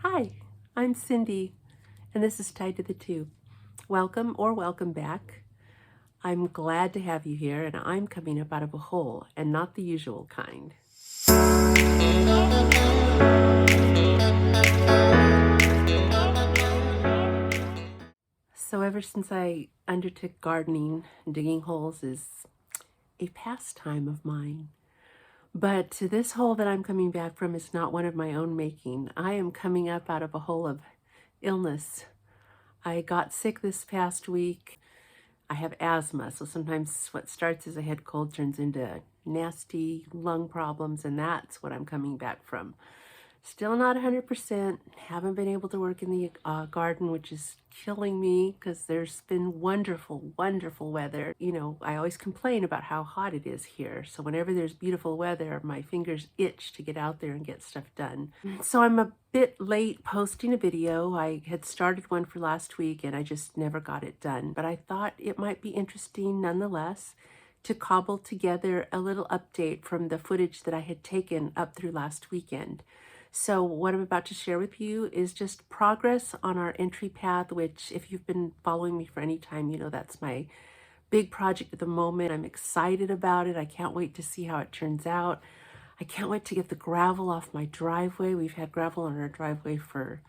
Hi, I'm Cindy, and this is Tied to the Tube. Welcome or welcome back. I'm glad to have you here, and I'm coming up out of a hole, and not the usual kind. So ever since I undertook gardening, digging holes is a pastime of mine. But this hole that I'm coming back from is not one of my own making. I am coming up out of a hole of illness. I got sick this past week. I have asthma, so sometimes what starts as a head cold turns into nasty lung problems, and that's what I'm coming back from. Still not 100%, haven't been able to work in the garden, which is killing me because there's been wonderful, wonderful weather. You know, I always complain about how hot it is here. So whenever there's beautiful weather, my fingers itch to get out there and get stuff done. So I'm a bit late posting a video. I had started one for last week and I just never got it done. But I thought it might be interesting nonetheless to cobble together a little update from the footage that I had taken up through last weekend. So what I'm about to share with you is just progress on our entry path, which if you've been following me for any time, you know that's my big project at the moment. I'm excited about it. I can't wait to see how it turns out. I can't wait to get the gravel off my driveway. We've had gravel on our driveway for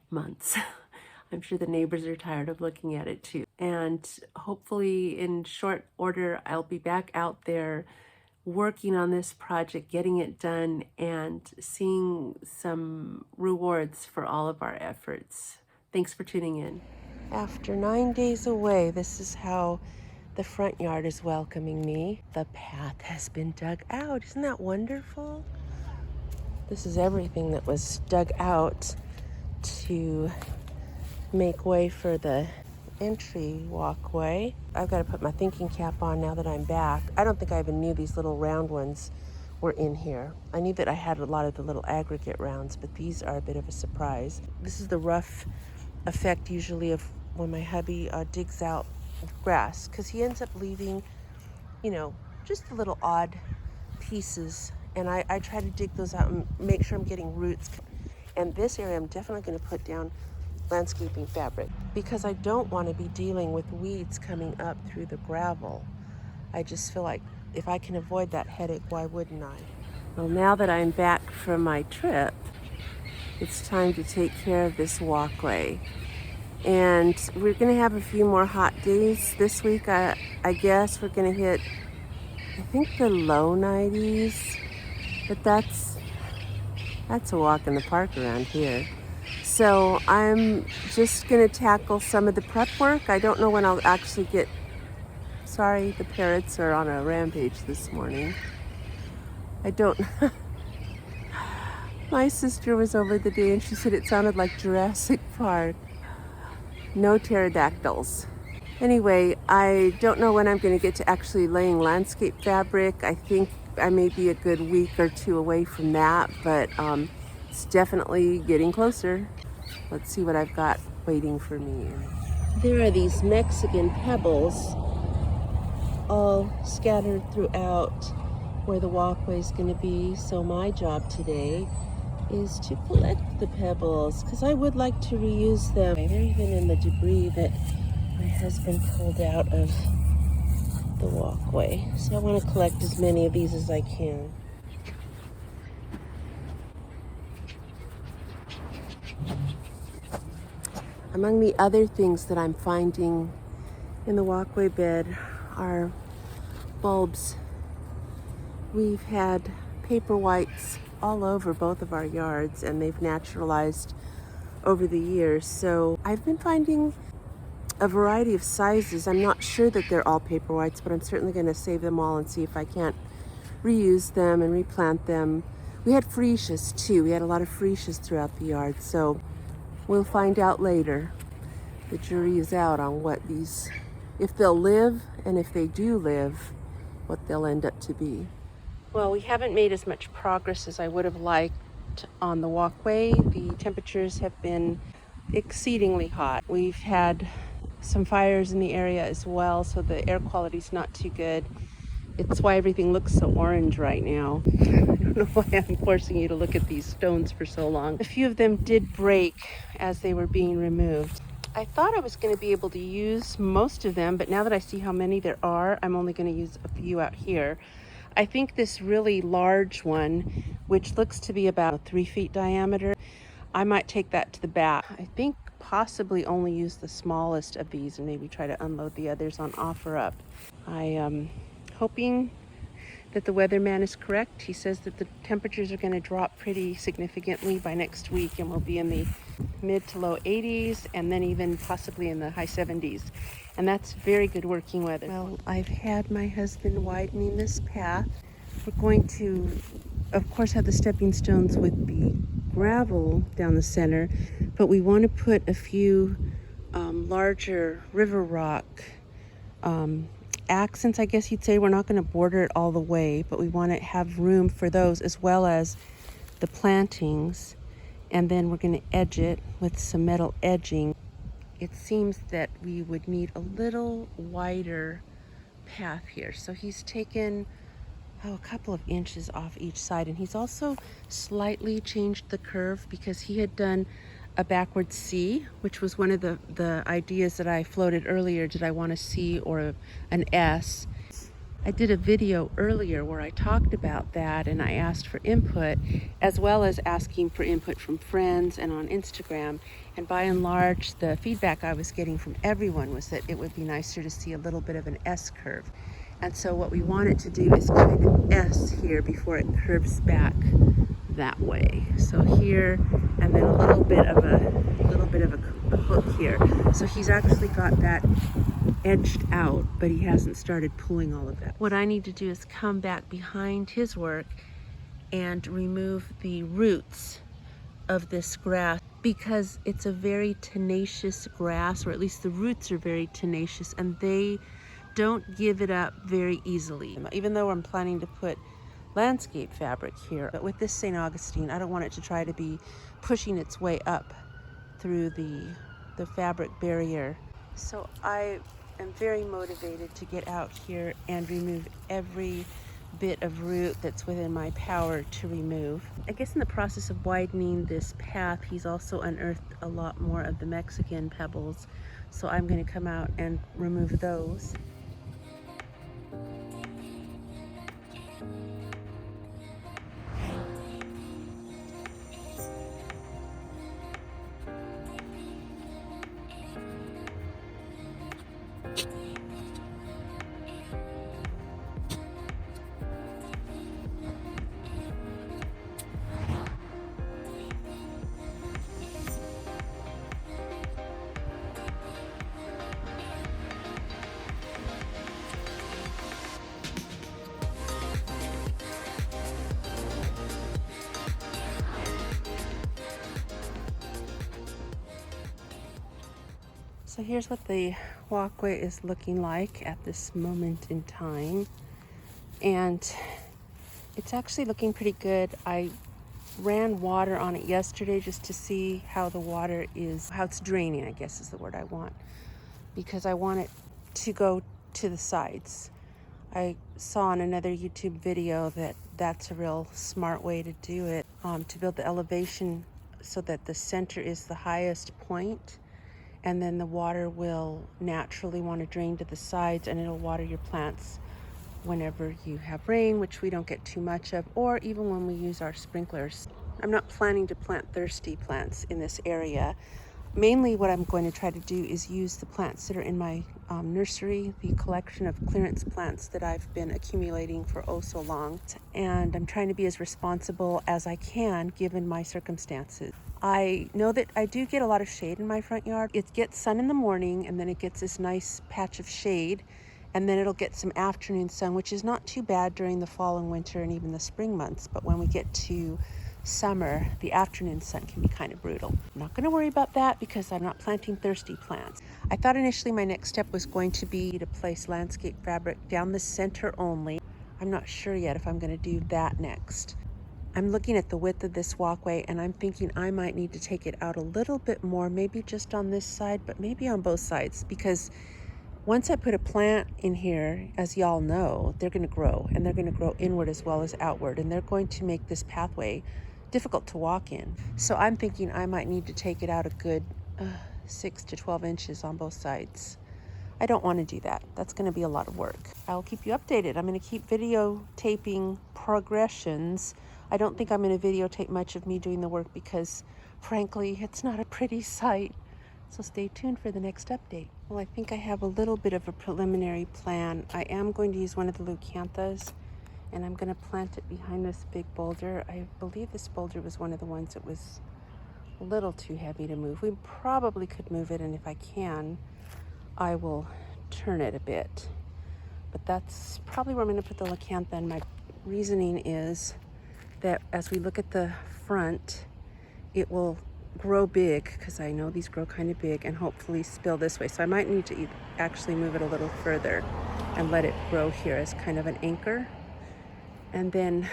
months. I'm sure the neighbors are tired of looking at it too. And hopefully in short order, I'll be back out there working on this project, getting it done, and seeing some rewards for all of our efforts. Thanks for tuning in. After 9 days away, this is how the front yard is welcoming me. The path has been dug out. Isn't that wonderful? This is everything that was dug out to make way for the entry walkway. I've got to put my thinking cap on now that I'm back. I don't think I even knew these little round ones were in here. I knew that I had a lot of the little aggregate rounds, but these are a bit of a surprise. This is the rough effect usually of when my hubby digs out grass, because he ends up leaving, you know, just the little odd pieces, and I try to dig those out and make sure I'm getting roots. And this area I'm definitely going to put down landscaping fabric because I don't want to be dealing with weeds coming up through the gravel. I just feel like if I can avoid that headache, why wouldn't I? Well, now that I'm back from my trip, it's time to take care of this walkway. And we're going to have a few more hot days this week. I guess we're going to hit, I think, the low 90s, but that's a walk in the park around here. So I'm just going to tackle some of the prep work. I don't know when I'll actually get... Sorry, the parrots are on a rampage this morning. I don't... My sister was over the day and she said it sounded like Jurassic Park. No pterodactyls. Anyway, I don't know when I'm going to get to actually laying landscape fabric. I think I may be a good week or two away from that, but it's definitely getting closer. Let's see what I've got waiting for me. There are these Mexican pebbles all scattered throughout where the walkway is going to be. So my job today is to collect the pebbles because I would like to reuse them. They're even in the debris that my husband pulled out of the walkway. So I want to collect as many of these as I can. Among the other things that I'm finding in the walkway bed are bulbs. We've had paper whites all over both of our yards, and they've naturalized over the years. So I've been finding a variety of sizes. I'm not sure that they're all paper whites, but I'm certainly going to save them all and see if I can't reuse them and replant them. We had freesias too. We had a lot of freesias throughout the yard, so we'll find out later. The jury is out on what these, if they'll live, and if they do live, what they'll end up to be. Well, we haven't made as much progress as I would have liked on the walkway. The temperatures have been exceedingly hot. We've had some fires in the area as well, so the air quality is not too good. It's why everything looks so orange right now. don't know why I'm forcing you to look at these stones for so long. A few of them did break as they were being removed. I thought I was going to be able to use most of them, but now that I see how many there are, I'm only going to use a few out here. I think this really large one, which looks to be about 3 feet diameter, I might take that to the back. I think possibly only use the smallest of these and maybe try to unload the others on OfferUp. I am hoping that the weatherman is correct. He says that the temperatures are going to drop pretty significantly by next week, and we'll be in the mid to low 80s and then even possibly in the high 70s. And that's very good working weather. Well, I've had my husband widening this path. We're going to, of course, have the stepping stones with the gravel down the center, but we want to put a few larger river rock accents, I guess you'd say. We're not going to border it all the way, but we want to have room for those as well as the plantings. And then we're going to edge it with some metal edging. It seems that we would need a little wider path here. So he's taken a couple of inches off each side, and he's also slightly changed the curve because he had done a backward C, which was one of the ideas that I floated earlier. Did I want a C or an S? I did a video earlier where I talked about that, and I asked for input, as well as asking for input from friends and on Instagram. And by and large, the feedback I was getting from everyone was that it would be nicer to see a little bit of an S curve. And so what we want it to do is kind of S here before it curves back that way. So here, and then a little bit of a hook here. So he's actually got that edged out, but he hasn't started pulling all of that. What I need to do is come back behind his work and remove the roots of this grass, because it's a very tenacious grass, or at least the roots are very tenacious, and they don't give it up very easily. Even though I'm planning to put landscape fabric here, but with this St. Augustine, I don't want it to try to be pushing its way up through the fabric barrier. So I am very motivated to get out here and remove every bit of root that's within my power to remove. I guess in the process of widening this path, he's also unearthed a lot more of the Mexican pebbles. So I'm going to come out and remove those. So here's what the walkway is looking like at this moment in time. And it's actually looking pretty good. I ran water on it yesterday just to see how the water is, how it's draining, I guess is the word I want, because I want it to go to the sides. I saw in another YouTube video that that's a real smart way to do it, to build the elevation so that the center is the highest point, and then the water will naturally want to drain to the sides, and it'll water your plants whenever you have rain, which we don't get too much of, or even when we use our sprinklers. I'm not planning to plant thirsty plants in this area. Mainly what I'm going to try to do is use the plants that are in my nursery, the collection of clearance plants that I've been accumulating for oh so long. And I'm trying to be as responsible as I can given my circumstances. I know that I do get a lot of shade in my front yard. It gets sun in the morning, and then it gets this nice patch of shade, and then it'll get some afternoon sun, which is not too bad during the fall and winter and even the spring months. But when we get to summer, the afternoon sun can be kind of brutal. I'm not going to worry about that because I'm not planting thirsty plants. I thought initially my next step was going to be to place landscape fabric down the center only. I'm not sure yet if I'm going to do that next. I'm looking at the width of this walkway, and I'm thinking I might need to take it out a little bit more, maybe just on this side, but maybe on both sides, because Once I put a plant in here, as y'all know, they're going to grow, and they're going to grow inward as well as outward, and they're going to make this pathway difficult to walk in. So I'm thinking I might need to take it out a good 6 to 12 inches on both sides. I don't want to do that. That's going to be a lot of work. I'll keep you updated. I'm going to keep videotaping progressions. I don't think I'm going to videotape much of me doing the work because, frankly, it's not a pretty sight. So stay tuned for the next update. Well, I think I have a little bit of a preliminary plan. I am going to use one of the leucanthas, and I'm going to plant it behind this big boulder. I believe this boulder was one of the ones that was a little too heavy to move. We probably could move it, and if I can, I will turn it a bit. But that's probably where I'm going to put the leucantha, and my reasoning is that as we look at the front, it will grow big, because I know these grow kind of big, and hopefully spill this way. So I might need to actually move it a little further and let it grow here as kind of an anchor. And then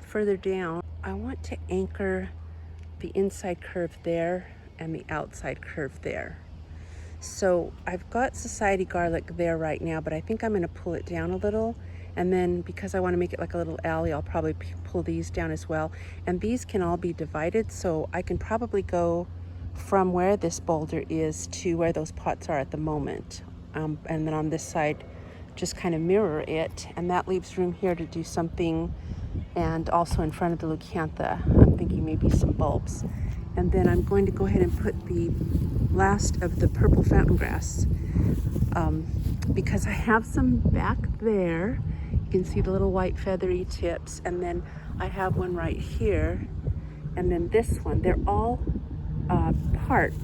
further down, I want to anchor the inside curve there and the outside curve there. So I've got Society Garlic there right now, but I think I'm going to pull it down a little. And then because I want to make it like a little alley, I'll probably pull these down as well. And these can all be divided, so I can probably go from where this boulder is to where those pots are at the moment. And then on this side, just kind of mirror it. And that leaves room here to do something. And also in front of the leucantha, I'm thinking maybe some bulbs. And then I'm going to go ahead and put the last of the purple fountain grass because I have some back there. You can see the little white feathery tips, and then I have one right here, and then this one. They're all part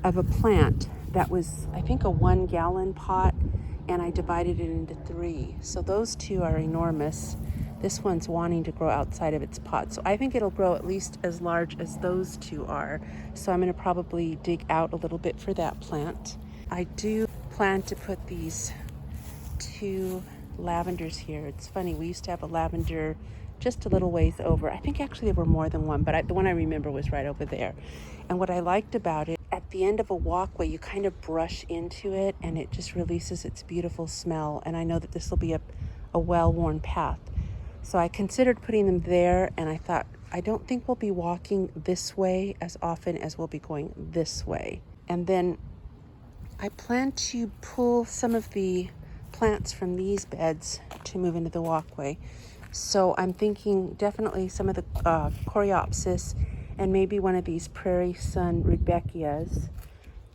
of a plant that was, I think, a 1 gallon pot, and I divided it into 3. So those two are enormous. This one's wanting to grow outside of its pot. So I think it'll grow at least as large as those two are. So I'm gonna probably dig out a little bit for that plant. I do plan to put these 2 lavenders here. It's funny, we used to have a lavender just a little ways over. I think actually there were more than one, but the one I remember was right over there. And what I liked about it, at the end of a walkway, you kind of brush into it and it just releases its beautiful smell. And I know that this will be a well-worn path. So I considered putting them there, and I thought, I don't think we'll be walking this way as often as we'll be going this way. And then I plan to pull some of the plants from these beds to move into the walkway. So I'm thinking definitely some of the coreopsis and maybe one of these prairie sun rudbeckias.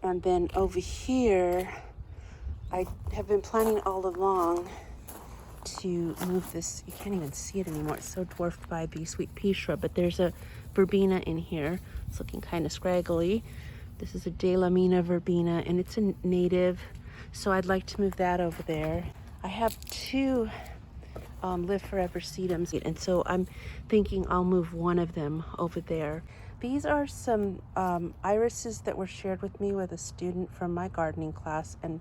And then over here, I have been planning all along to move this. You can't even see it anymore. It's so dwarfed by the sweet pea shrub, but there's a verbena in here. It's looking kind of scraggly. This is a De La Mina verbena, and it's a native, so I'd like to move that over there. I have 2 Live Forever sedums, and so I'm thinking I'll move one of them over there. These are some irises that were shared with me with a student from my gardening class, and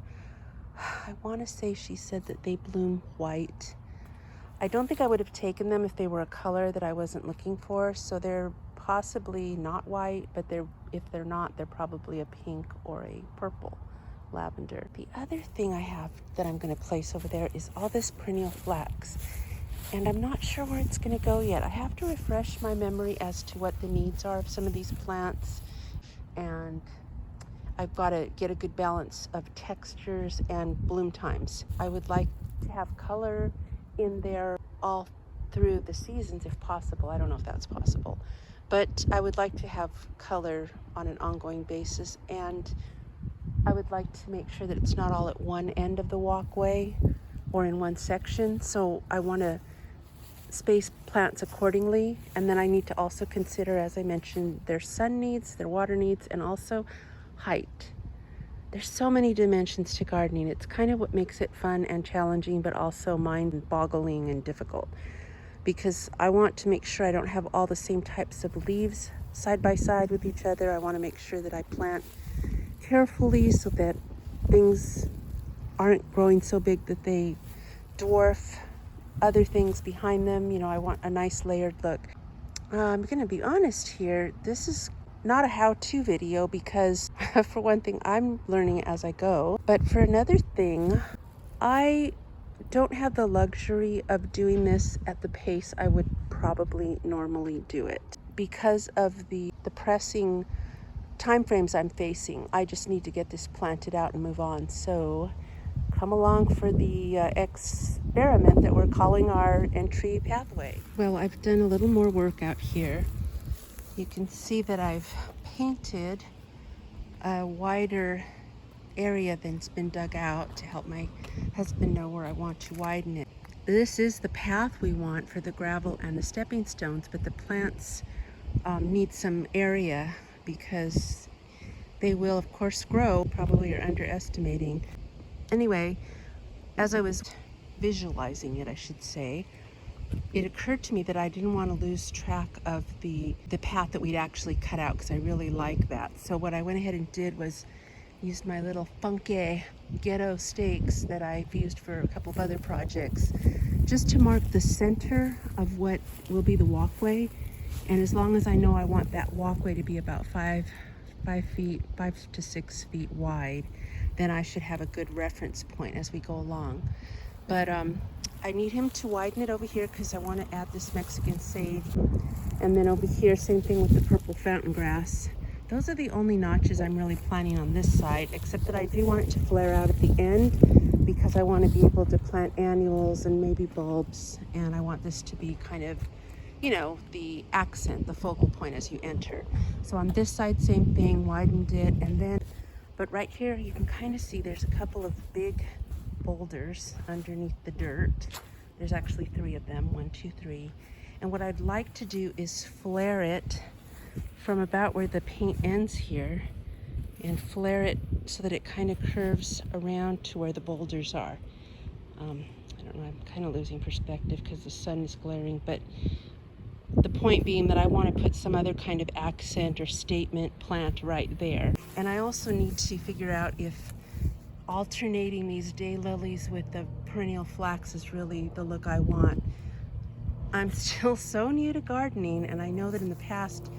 I want to say she said that they bloom white. I don't think I would have taken them if they were a color that I wasn't looking for, so they're possibly not white, but if they're not, they're probably a pink or a purple lavender. The other thing I have that I'm going to place over there is all this perennial flax, and I'm not sure where it's going to go yet. I have to refresh my memory as to what the needs are of some of these plants, and I've got to get a good balance of textures and bloom times. I would like to have color in there all through the seasons if possible. I don't know if that's possible, but I would like to have color on an ongoing basis, and I would like to make sure that it's not all at one end of the walkway or in one section. So I want to space plants accordingly, and then I need to also consider, as I mentioned, their sun needs, their water needs, and also height. There's so many dimensions to gardening. It's kind of what makes it fun and challenging, but also mind-boggling and difficult, because I want to make sure I don't have all the same types of leaves side by side with each other. I want to make sure that I plant carefully so that things aren't growing so big that they dwarf other things behind them. You know, I want a nice layered look. I'm going to be honest here. This is not a how-to video because for one thing, I'm learning as I go. But for another thing, I don't have the luxury of doing this at the pace I would probably normally do it. Because of the pressing time frames I'm facing, I just need to get this planted out and move on. So come along for the experiment that we're calling our entry pathway. Well, I've done a little more work out here. You can see that I've painted a wider area than's been dug out to help my husband know where I want to widen it. This is the path we want for the gravel and the stepping stones, but the plants need some area because they will of course grow. Probably are underestimating. Anyway, as I was visualizing it, I should say, it occurred to me that I didn't want to lose track of the path that we'd actually cut out because I really like that. So what I went ahead and did was used my little funky ghetto stakes that I've used for a couple of other projects just to mark the center of what will be the walkway. And as long as I know I want that walkway to be about 5 to 6 feet wide, then I should have a good reference point as we go along. But I need him to widen it over here because I want to add this Mexican sage. And then over here, same thing with the purple fountain grass. Those are the only notches I'm really planning on this side, except that I do want it to flare out at the end because I want to be able to plant annuals and maybe bulbs. And I want this to be kind of, you know, the accent, the focal point as you enter. So on this side, same thing, widened it. And then, but right here, you can kind of see there's a couple of big boulders underneath the dirt. There's actually 3 of them, 1, 2, 3. And what I'd like to do is flare it from about where the paint ends here and flare it so that it kind of curves around to where the boulders are. I don't know, I'm kind of losing perspective because the sun is glaring, but the point being that I want to put some other kind of accent or statement plant right there. And I also need to figure out if alternating these daylilies with the perennial flax is really the look I want. I'm still so new to gardening, and I know that in the past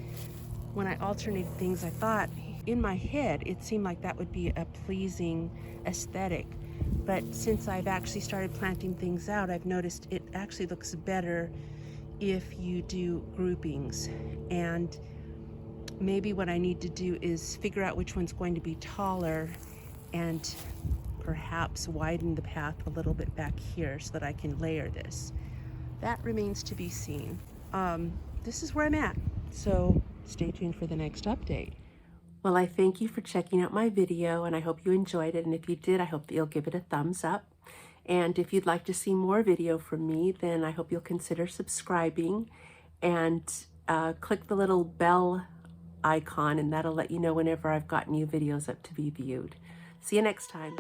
when I alternated things, I thought in my head it seemed like that would be a pleasing aesthetic. But since I've actually started planting things out, I've noticed it actually looks better if you do groupings. And maybe what I need to do is figure out which one's going to be taller and perhaps widen the path a little bit back here so that I can layer this. That remains to be seen. This is where I'm at, so stay tuned for the next update. Well, I thank you for checking out my video, and I hope you enjoyed it. And if you did, I hope that you'll give it a thumbs up. And if you'd like to see more video from me, then I hope you'll consider subscribing and click the little bell icon, and that'll let you know whenever I've got new videos up to be viewed. See you next time.